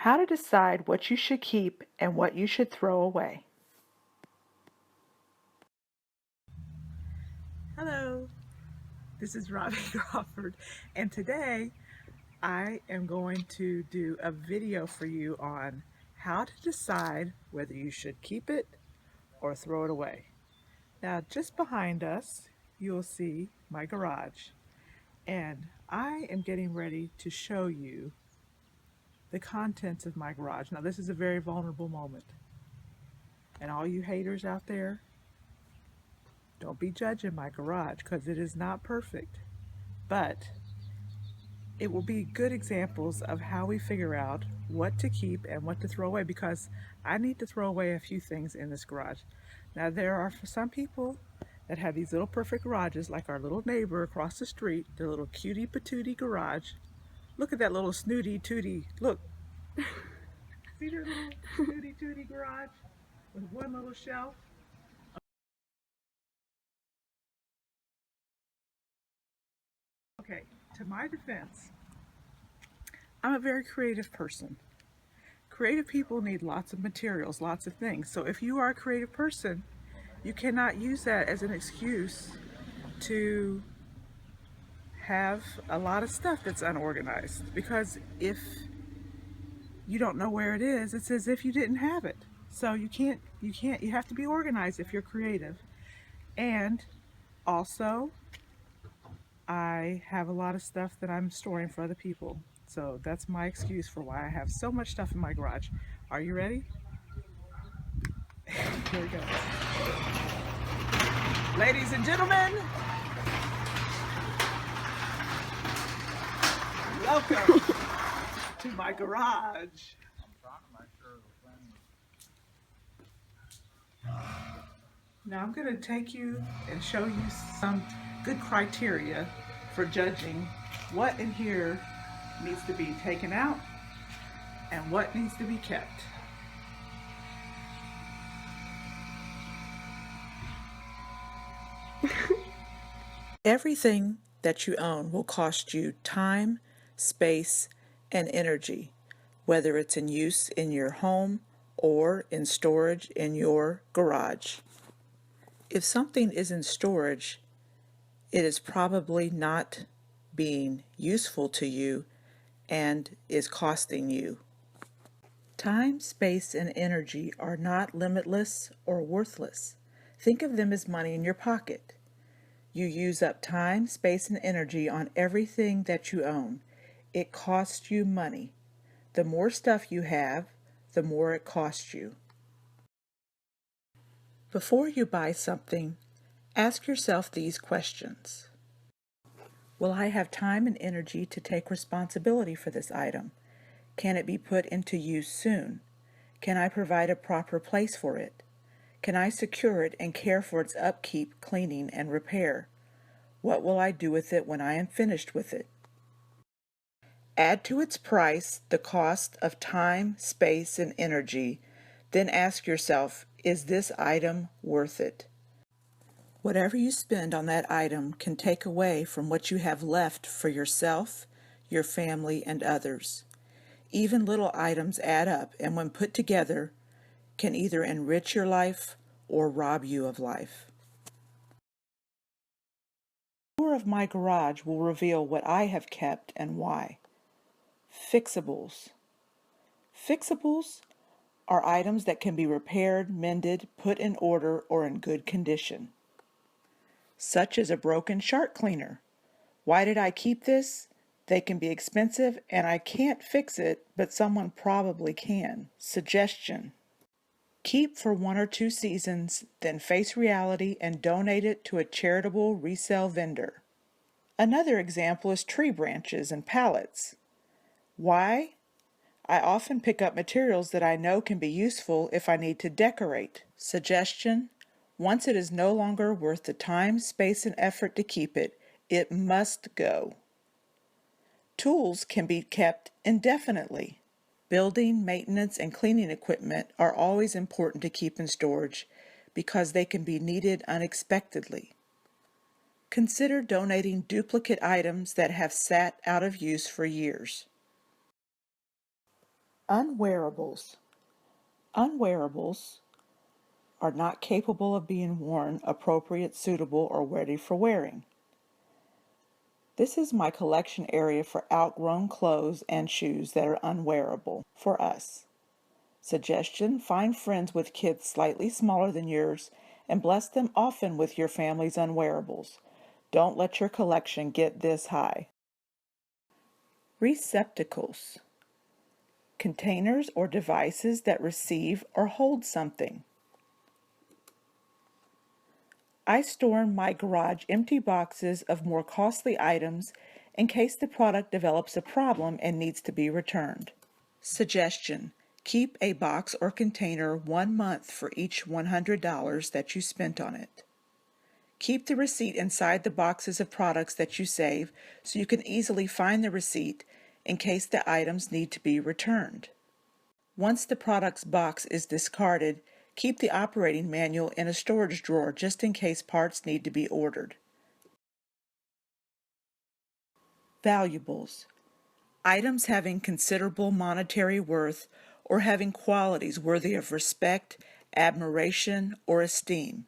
How to decide what you should keep and what you should throw away. Hello, this is Robbie Crawford, and today I am going to do a video for you on how to decide whether you should keep it or throw it away. Now, just behind us, you'll see my garage, and I am getting ready to show you the contents of my garage. Now, this is a very vulnerable moment, and all you haters out there, don't be judging my garage because it is not perfect, but it will be good examples of how we figure out what to keep and what to throw away, because I need to throw away a few things in this garage. Now, there are some people that have these little perfect garages, like our little neighbor across the street, their little cutie patootie garage. Look at that little snooty tootie. Look. See their little snooty tootie garage with one little shelf? Okay, to my defense, I'm a very creative person. Creative people need lots of materials, lots of things. So if you are a creative person, you cannot use that as an excuse to have a lot of stuff that's unorganized, because if you don't know where it is, it's as if you didn't have it. So you have to be organized if you're creative. And also, I have a lot of stuff that I'm storing for other people. So that's my excuse for why I have so much stuff in my garage. Are you ready? Here we go. Ladies and gentlemen, welcome to my garage. Now I'm going to take you and show you some good criteria for judging what in here needs to be taken out and what needs to be kept. Everything that you own will cost you time, space, and energy, whether it's in use in your home or in storage in your garage. If something is in storage, it is probably not being useful to you and is costing you. Time, space, and energy are not limitless or worthless. Think of them as money in your pocket. You use up time, space, and energy on everything that you own. It costs you money. The more stuff you have, the more it costs you. Before you buy something, ask yourself these questions. Will I have time and energy to take responsibility for this item? Can it be put into use soon? Can I provide a proper place for it? Can I secure it and care for its upkeep, cleaning, and repair? What will I do with it when I am finished with it? Add to its price the cost of time, space, and energy. Then ask yourself, is this item worth it? Whatever you spend on that item can take away from what you have left for yourself, your family, and others. Even little items add up, and when put together, can either enrich your life or rob you of life. The tour of my garage will reveal what I have kept and why. Fixables. Fixables are items that can be repaired, mended, put in order, or in good condition. Such as a broken shark cleaner. Why did I keep this? They can be expensive and I can't fix it, but someone probably can. Suggestion. Keep for 1 or 2 seasons, then face reality and donate it to a charitable resale vendor. Another example is tree branches and pallets. Why? I often pick up materials that I know can be useful if I need to decorate. Suggestion. Once it is no longer worth the time, space, and effort to keep it, it must go. Tools can be kept indefinitely. Building, maintenance, and cleaning equipment are always important to keep in storage because they can be needed unexpectedly. Consider donating duplicate items that have sat out of use for years. Unwearables. Unwearables are not capable of being worn, appropriate, suitable, or ready for wearing. This is my collection area for outgrown clothes and shoes that are unwearable for us. Suggestion: find friends with kids slightly smaller than yours and bless them often with your family's unwearables. Don't let your collection get this high. Receptacles. Containers or devices that receive or hold something. I store in my garage empty boxes of more costly items in case the product develops a problem and needs to be returned. Suggestion: keep a box or container 1 month for each $100 that you spent on it. Keep the receipt inside the boxes of products that you save so you can easily find the receipt in case the items need to be returned. Once the product's box is discarded, keep the operating manual in a storage drawer just in case parts need to be ordered. Valuables. Items having considerable monetary worth or having qualities worthy of respect, admiration, or esteem.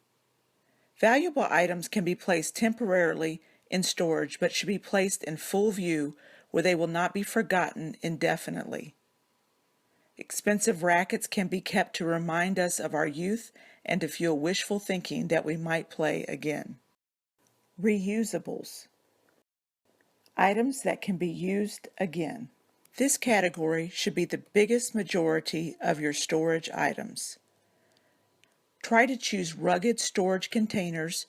Valuable items can be placed temporarily in storage but should be placed in full view where they will not be forgotten indefinitely. Expensive rackets can be kept to remind us of our youth and to fuel wishful thinking that we might play again. Reusables. Items that can be used again. This category should be the biggest majority of your storage items. Try to choose rugged storage containers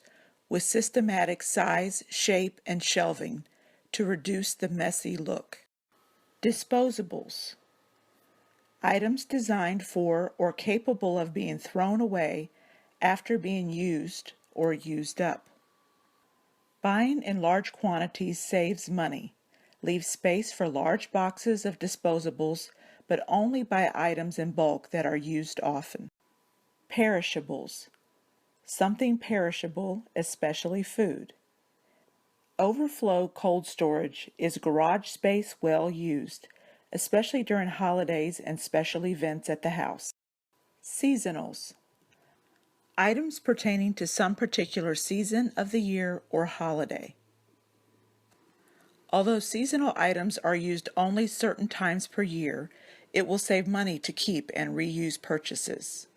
with systematic size, shape, and shelving to reduce the messy look. Disposables. Items designed for or capable of being thrown away after being used or used up. Buying in large quantities saves money. Leave space for large boxes of disposables, but only buy items in bulk that are used often. Perishables. Something perishable, especially food. Overflow cold storage is garage space well used, especially during holidays and special events at the house. Seasonals. Items pertaining to some particular season of the year or holiday. Although seasonal items are used only certain times per year, it will save money to keep and reuse purchases.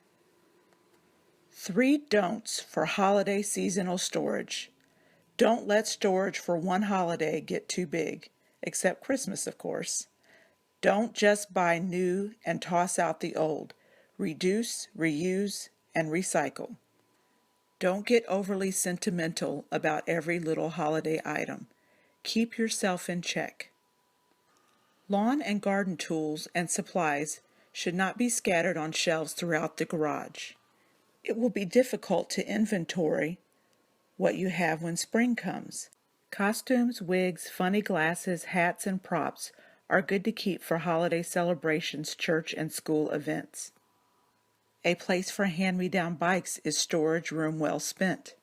3 don'ts for holiday seasonal storage. Don't let storage for one holiday get too big, except Christmas, of course. Don't just buy new and toss out the old. Reduce, reuse, and recycle. Don't get overly sentimental about every little holiday item. Keep yourself in check. Lawn and garden tools and supplies should not be scattered on shelves throughout the garage. It will be difficult to inventory what you have when spring comes. Costumes, wigs, funny glasses, hats, and props are good to keep for holiday celebrations, church, and school events. A place for hand-me-down bikes is storage room well spent.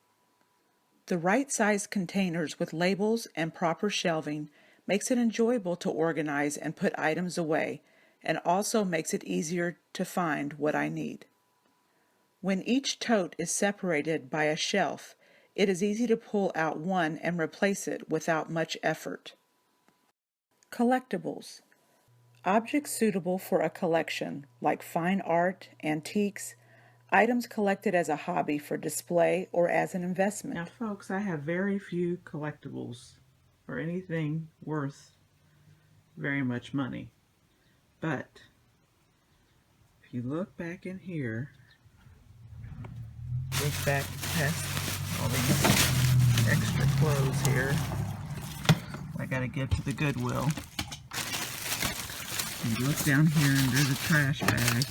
The right-sized containers with labels and proper shelving makes it enjoyable to organize and put items away, and also makes it easier to find what I need. When each tote is separated by a shelf, it is easy to pull out one and replace it without much effort. Collectibles. Objects suitable for a collection, like fine art, antiques, items collected as a hobby for display or as an investment. Now, folks, I have very few collectibles or anything worth very much money. But if you look back in here, look back past all these extra clothes here, I gotta give to the Goodwill. You look down here under the trash bag.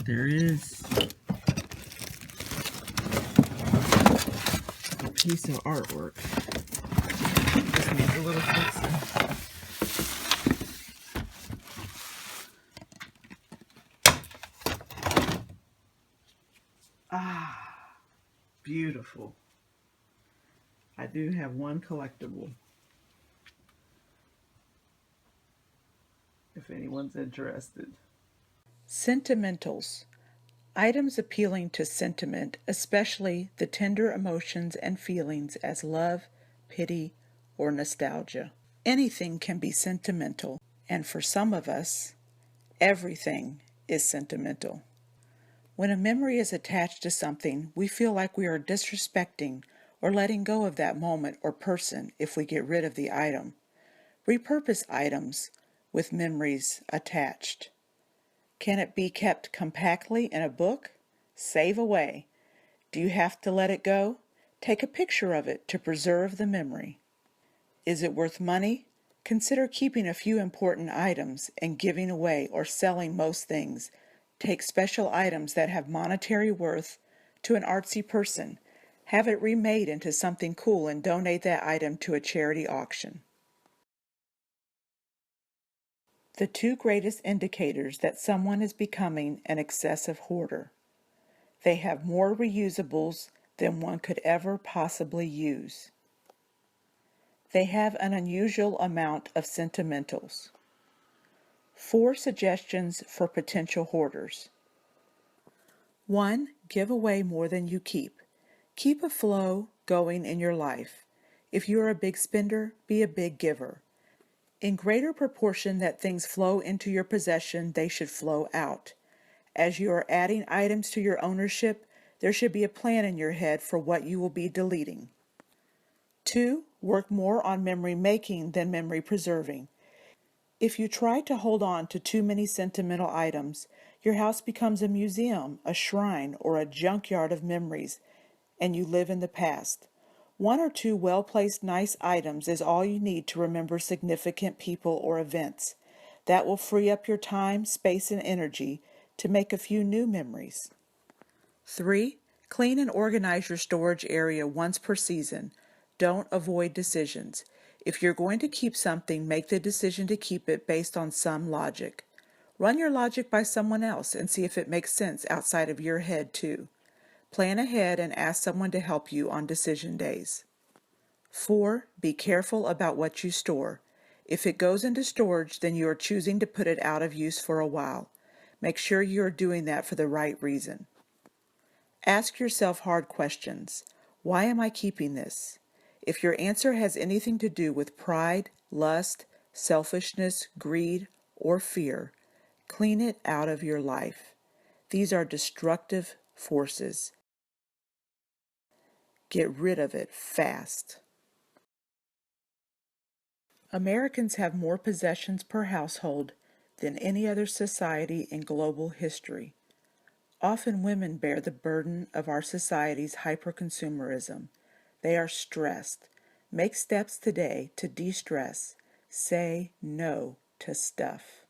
There is a piece of artwork. Just needs a little fixing. Ah, beautiful. I do have one collectible. if anyone's interested. Sentimentals. Items appealing to sentiment, especially the tender emotions and feelings as love, pity, or nostalgia. Anything can be sentimental, and for some of us, everything is sentimental. When a memory is attached to something, we feel like we are disrespecting or letting go of that moment or person if we get rid of the item. Repurpose items with memories attached. Can it be kept compactly in a book? Save away. Do you have to let it go? Take a picture of it to preserve the memory. Is it worth money? Consider keeping a few important items and giving away or selling most things. Take special items that have monetary worth to an artsy person. Have it remade into something cool and donate that item to a charity auction. The two greatest indicators that someone is becoming an excessive hoarder. They have more reusables than one could ever possibly use. They have an unusual amount of sentimentals. 4 suggestions for potential hoarders. 1. Give away more than you keep. Keep a flow going in your life. If you are a big spender, be a big giver. In greater proportion that things flow into your possession, they should flow out. As you are adding items to your ownership, there should be a plan in your head for what you will be deleting. 2. Work more on memory making than memory preserving. If you try to hold on to too many sentimental items, your house becomes a museum, a shrine, or a junkyard of memories, and you live in the past. 1 or 2 well-placed nice items is all you need to remember significant people or events. That will free up your time, space, and energy to make a few new memories. 3. Clean and organize your storage area once per season. Don't avoid decisions. If you're going to keep something, make the decision to keep it based on some logic. Run your logic by someone else and see if it makes sense outside of your head too. Plan ahead and ask someone to help you on decision days. 4. Be careful about what you store. If it goes into storage, then you are choosing to put it out of use for a while. Make sure you are doing that for the right reason. Ask yourself hard questions. Why am I keeping this? If your answer has anything to do with pride, lust, selfishness, greed, or fear, clean it out of your life. These are destructive forces. Get rid of it fast. Americans have more possessions per household than any other society in global history. Often women bear the burden of our society's hyperconsumerism. They are stressed. Make steps today to de-stress. Say no to stuff.